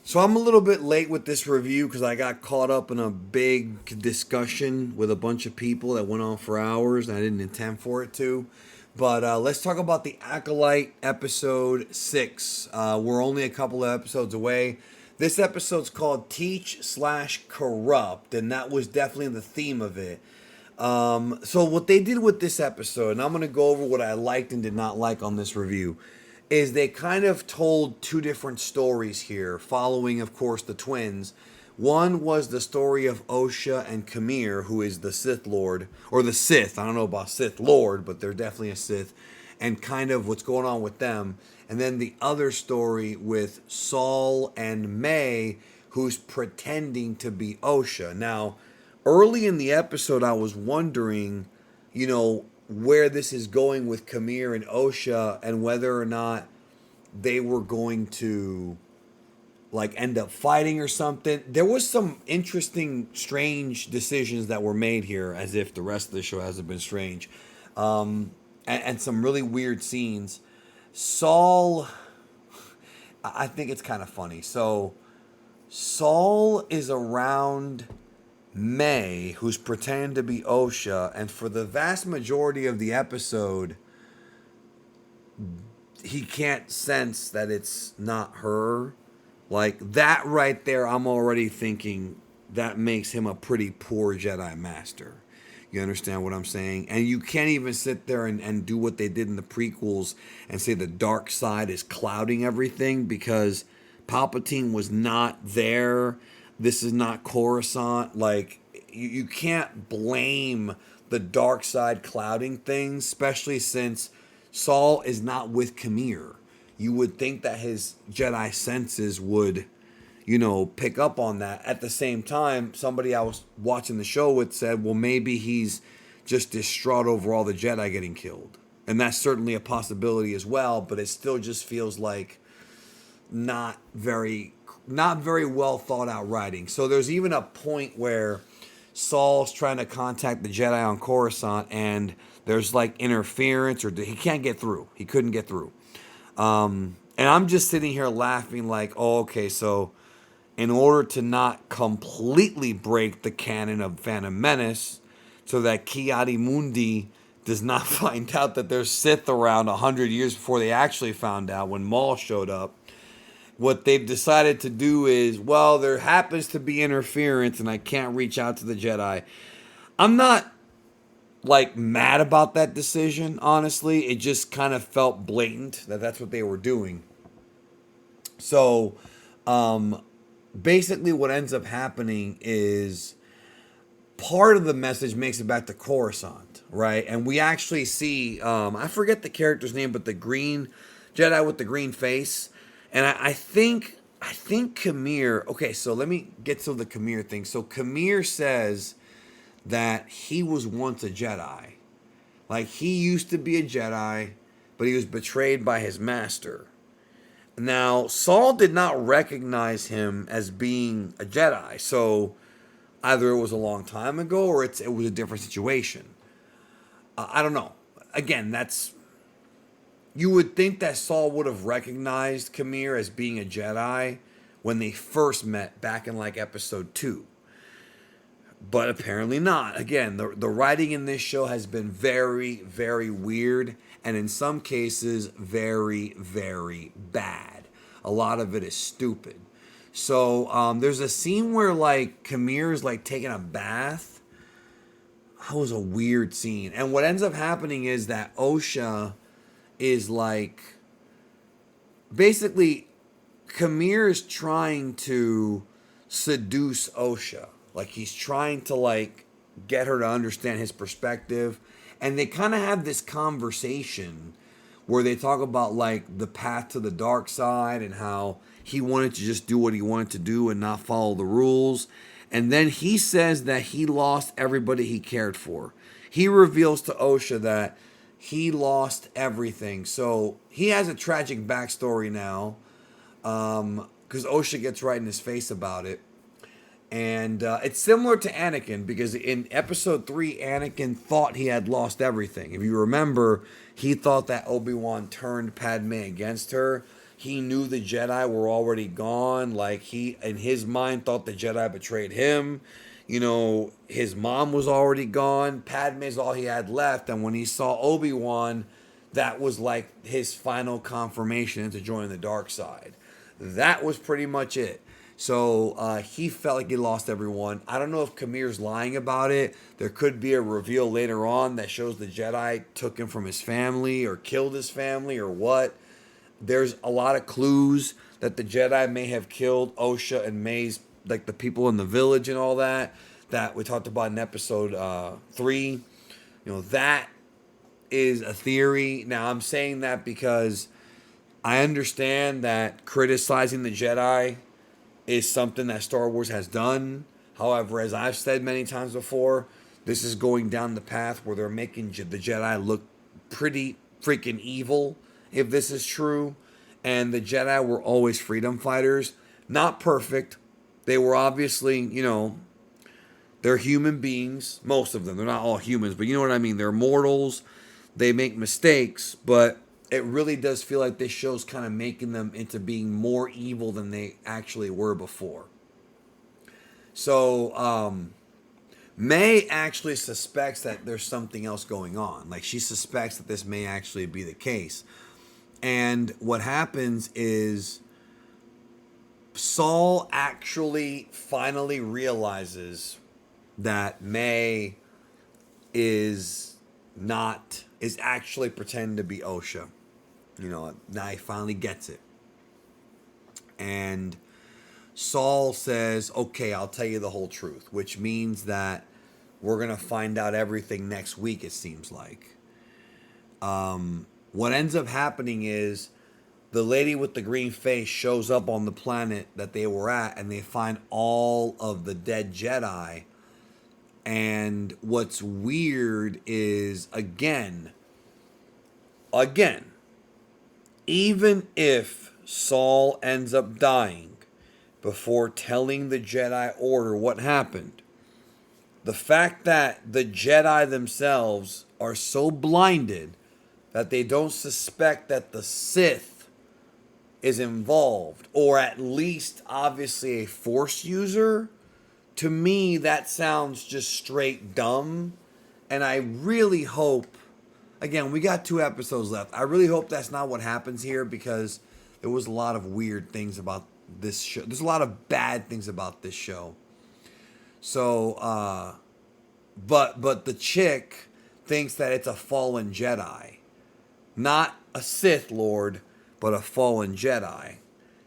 So I'm a little bit late with this review because I got caught up in a big discussion with a bunch of people that went on for hours, and I didn't intend for it to. But let's talk about the Acolyte episode 6. We're only a couple of episodes away. This episode's called Teach slash Corrupt, and that was definitely the theme of it. So what they did with this episode, and I'm going to go over what I liked and did not like on this review, is they kind of told two different stories here, following, of course, the twins. One was the story of Osha and Qimir, who is the Sith Lord, or the Sith. I don't know about Sith Lord, but they're definitely a Sith, and kind of what's going on with them. And then the other story with Saul and May, who's pretending to be Osha. Now, early in the episode, I was wondering, where this is going with Qimir and Osha and whether or not they were going to like end up fighting or something. There was some interesting, strange decisions that were made here, as if the rest of the show hasn't been strange, and some really weird scenes. Saul, I think it's kind of funny. So Saul is around May, who's pretending to be Osha, and for the vast majority of the episode, he can't sense that it's not her. Like, that right there, I'm already thinking that makes him a pretty poor Jedi Master. You understand what I'm saying? And you can't even sit there and do what they did in the prequels and say the dark side is clouding everything, because Palpatine was not there. This is not Coruscant. Like, you can't blame the dark side clouding things, especially since Saul is not with Qimir. You would think that his Jedi senses would, pick up on that. At the same time, somebody I was watching the show with said, well, maybe he's just distraught over all the Jedi getting killed. And that's certainly a possibility as well, but it still just feels like not very well thought out writing. So there's even a point where Saul's trying to contact the Jedi on Coruscant, and there's like interference, or he can't get through. He couldn't get through. And I'm just sitting here laughing like, oh, okay, so in order to not completely break the canon of Phantom Menace, so that Ki-Adi-Mundi does not find out that there's Sith around 100 years before they actually found out when Maul showed up, what they've decided to do is, well, there happens to be interference and I can't reach out to the Jedi. I'm not like mad about that decision, honestly. It just kind of felt blatant that that's what they were doing. So basically what ends up happening is part of the message makes it back to Coruscant, right? And we actually see, I forget the character's name, but the green Jedi with the green face. And I think Qimir, okay, so let me get to the Qimir thing. So Qimir says that he was once a Jedi. Like, he used to be a Jedi, but he was betrayed by his master. Now, Saul did not recognize him as being a Jedi. So either it was a long time ago or it was a different situation. I don't know. Again, you would think that Saul would have recognized Qimir as being a Jedi when they first met back in like episode 2. But apparently not. Again, the writing in this show has been very, very weird, and in some cases, very, very bad. A lot of it is stupid. So there's a scene where like Qimir is like taking a bath. That was a weird scene. And what ends up happening is that Osha is like, basically, Qimir is trying to seduce Osha. Like, he's trying to like get her to understand his perspective. And they kind of have this conversation where they talk about like the path to the dark side and how he wanted to just do what he wanted to do and not follow the rules. And then he says that he lost everybody he cared for. He reveals to Osha that he lost everything. So he has a tragic backstory now, because Osha gets right in his face about it. And it's similar to Anakin, because in episode 3, Anakin thought he had lost everything. If you remember, he thought that Obi-Wan turned Padme against her. he knew the Jedi were already gone. Like, he, in his mind, thought the Jedi betrayed him. You know, his mom was already gone. Padme's all he had left. And when he saw Obi-Wan, that was like his final confirmation into joining the dark side. That was pretty much it. So he felt like he lost everyone. I don't know if Qimir's lying about it. There could be a reveal later on that shows the Jedi took him from his family or killed his family or what. There's a lot of clues that the Jedi may have killed Osha and May's, like the people in the village and all that we talked about in episode 3. You know, that is a theory. Now, I'm saying that because I understand that criticizing the Jedi is something that Star Wars has done. However, as I've said many times before, this is going down the path where they're making the Jedi look pretty freaking evil, if this is true. And the Jedi were always freedom fighters. Not perfect. They were obviously, you know, they're human beings. Most of them. They're not all humans, but you know what I mean. They're mortals. They make mistakes, but it really does feel like this show's kind of making them into being more evil than they actually were before. So, May actually suspects that there's something else going on. Like, she suspects that this may actually be the case. And what happens is Saul actually finally realizes that May is actually pretending to be Osha. You know, now he finally gets it. And Saul says, okay, I'll tell you the whole truth, which means that we're going to find out everything next week, it seems like. What ends up happening is the lady with the green face shows up on the planet that they were at, and they find all of the dead Jedi. And what's weird is, again, even if Saul ends up dying before telling the Jedi Order what happened, the fact that the Jedi themselves are so blinded that they don't suspect that the Sith is involved, or at least obviously a Force user, to me that sounds just straight dumb. And I really hope, again, we got 2 episodes left. I really hope that's not what happens here, because there was a lot of weird things about this show. There's a lot of bad things about this show. So, but the chick thinks that it's a fallen Jedi. Not a Sith Lord, but a fallen Jedi.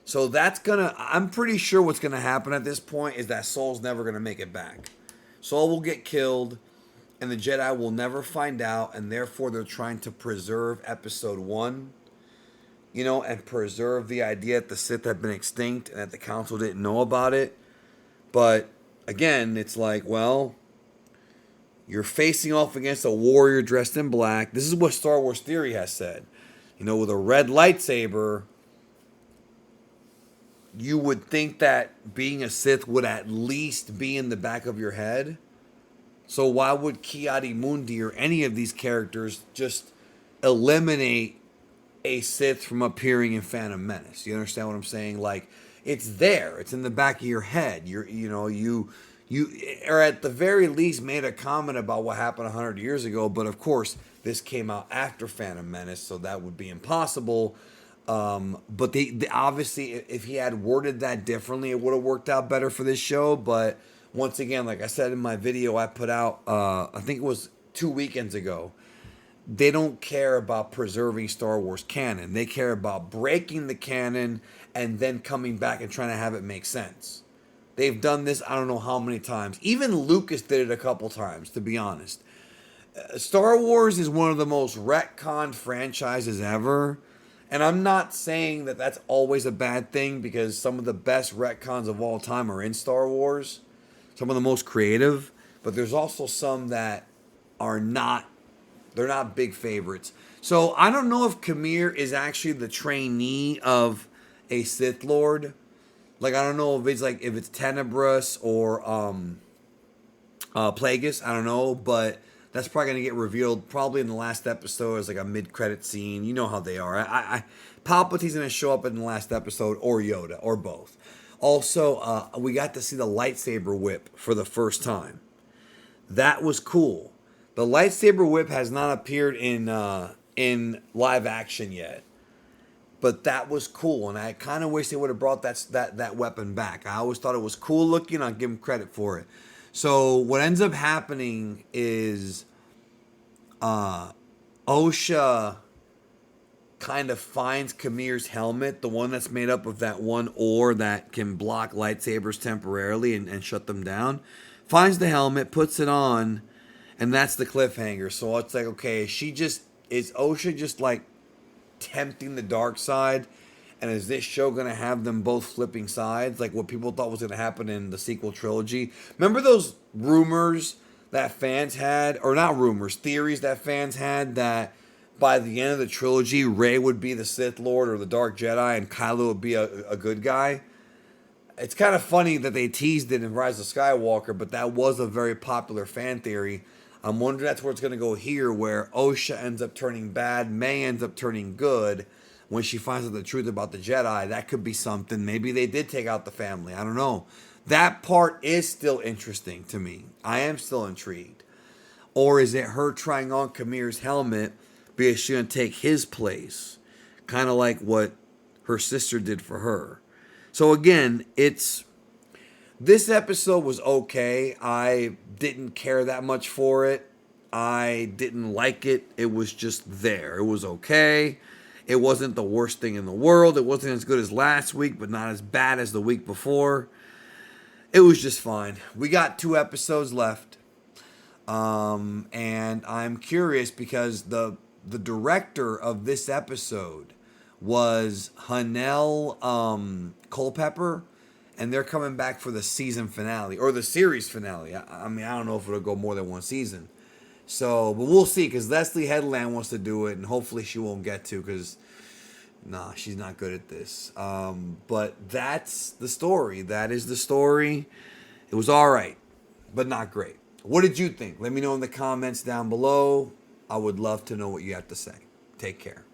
So I'm pretty sure what's gonna happen at this point is that Saul's never gonna make it back. Saul will get killed, and the Jedi will never find out, and therefore they're trying to preserve episode 1, you know, and preserve the idea that the Sith have been extinct and that the Council didn't know about it. But again, it's like, well, you're facing off against a warrior dressed in black. This is what Star Wars Theory has said. You know, with a red lightsaber, you would think that being a Sith would at least be in the back of your head. So why would Ki-Adi-Mundi or any of these characters just eliminate a Sith from appearing in Phantom Menace? You understand what I'm saying? Like, it's there. It's in the back of your head. You or at the very least made a comment about what happened 100 years ago. But of course, this came out after Phantom Menace, so that would be impossible. But they obviously, if he had worded that differently, it would have worked out better for this show. But once again, like I said in my video I put out, I think it was 2 weekends ago, they don't care about preserving Star Wars canon. They care about breaking the canon and then coming back and trying to have it make sense. They've done this I don't know how many times. Even Lucas did it a couple times, to be honest. Star Wars is one of the most retconned franchises ever. And I'm not saying that that's always a bad thing, because some of the best retcons of all time are in Star Wars. Some of the most creative. But there's also some that are not, they're not big favorites. So I don't know if Qimir is actually the trainee of a Sith Lord. Like, I don't know if it's Tenebrous or Plagueis. I don't know. But That's probably going to get revealed probably in the last episode as like a mid-credit scene. You know how they are. Palpatine's going to show up in the last episode, or Yoda, or both. Also, we got to see the lightsaber whip for the first time. That was cool. The lightsaber whip has not appeared in live action yet, but that was cool, and I kind of wish they would have brought that weapon back. I always thought it was cool looking. I'll give them credit for it. So what ends up happening is Osha kind of finds Qimir's helmet, the one that's made up of that one ore that can block lightsabers temporarily and shut them down. Finds the helmet, puts it on, and that's the cliffhanger. So it's like, okay, is Osha just like tempting the dark side? And is this show going to have them both flipping sides? Like what people thought was going to happen in the sequel trilogy. Remember those rumors that fans had, or not rumors, theories that fans had, that by the end of the trilogy, Rey would be the Sith Lord or the Dark Jedi and Kylo would be a good guy? It's kind of funny that they teased it in Rise of Skywalker, but that was a very popular fan theory. I'm wondering that's where it's going to go here, where Osha ends up turning bad, May ends up turning good when she finds out the truth about the Jedi. That could be something. Maybe they did take out the family. I don't know. That part is still interesting to me. I am still intrigued. Or is it her trying on Qimir's helmet because she's going to take his place? Kind of like what her sister did for her. So again, this episode was okay. I didn't care that much for it. I didn't like it. It was just there. It was okay. It wasn't the worst thing in the world. It wasn't as good as last week, but not as bad as the week before. It was just fine. We got 2 episodes left. And I'm curious because the director of this episode was Hanel Culpepper, and they're coming back for the season finale, or the series finale. I mean, I don't know if it'll go more than one season. So, but we'll see, because Leslie Headland wants to do it, and hopefully she won't get to, because, she's not good at this. But that's the story. That is the story. It was all right, but not great. What did you think? Let me know in the comments down below. I would love to know what you have to say. Take care.